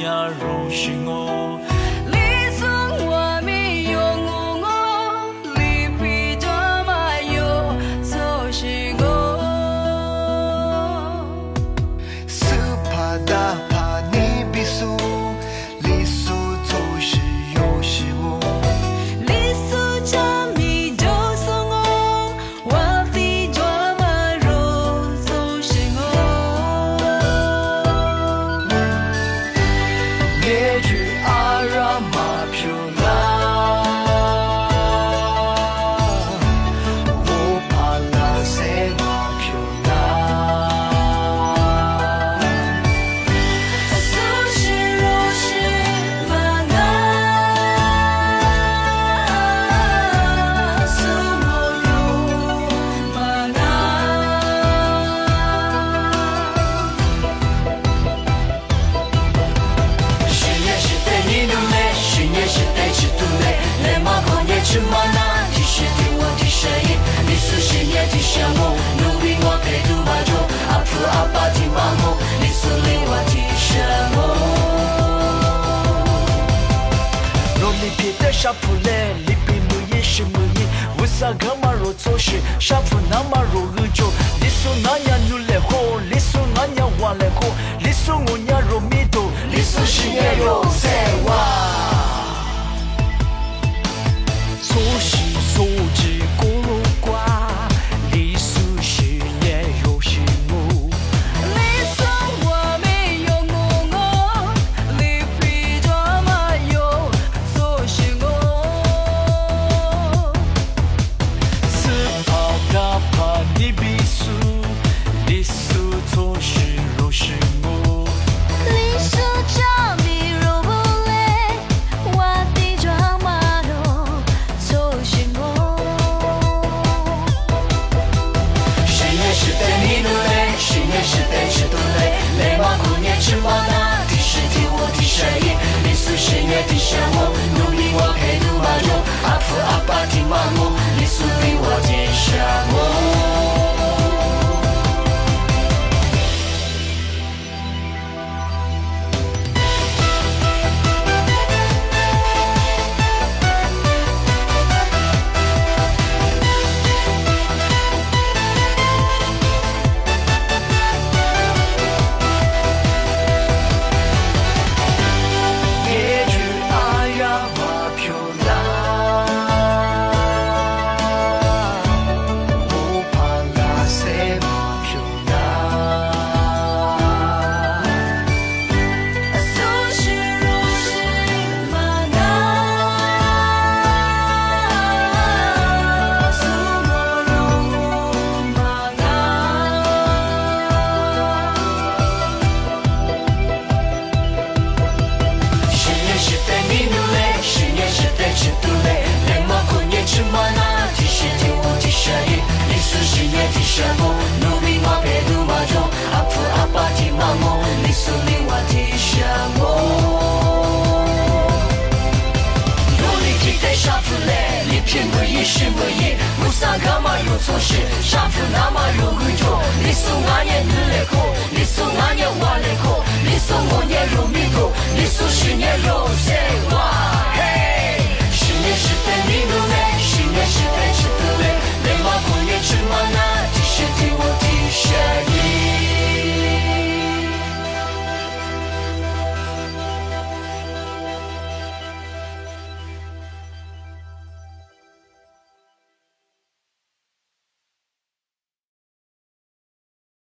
呀柔心哦。你送我没有我，你比着没有走心哦。斯帕达帕尼比苏，里苏走是有西木。你送着没就送我，我比着没有走心哦。耶句阿拉马飘拉，我怕拉塞马飘拉。苏是若是玛纳，苏莫有玛纳。十年是对你努力，十年是对吃土累，来马过年吃马拿，提示听我提声音，你是十年提醒我，努力我陪读马中，阿父阿爸听马我，你是令我提醒我。若你别的沙普嘞，你比木也是木也，为啥个马若做事，沙普那马若日久，你说那样努力活，你说那样玩来活，你说我呀若米多，你说是也有在哇。做事做之咕噜呱，你是十年有心目。你送我没有我，你比着没有走心哦。斯帕达帕尼比苏，你是做事如是木。你说着没有不累，我比着没有走心哦。十年是对你努力，十年是对吃土累，累马过年吃马拿，提示听我提声音，你是十年提醒我，努力我陪读马中，阿父阿爸听马我，你是令我提醒我。耶句阿呀马飘拉，我怕拉塞马飘拉。苏是若是玛纳，苏莫有玛纳。十年是对你努力，十年是对吃土累，来马过年吃马拿，提示听我提声音，你是十年提醒我，努力我陪读马中，阿父阿爸听马我，你是令我提醒我。努力提对沙普嘞，你偏不一是不一，为啥个嘛有错事，沙普那么有贵重，你送俺也努力过，你送俺也玩来过，你送我也有米过，你送十年有谁哇嘿。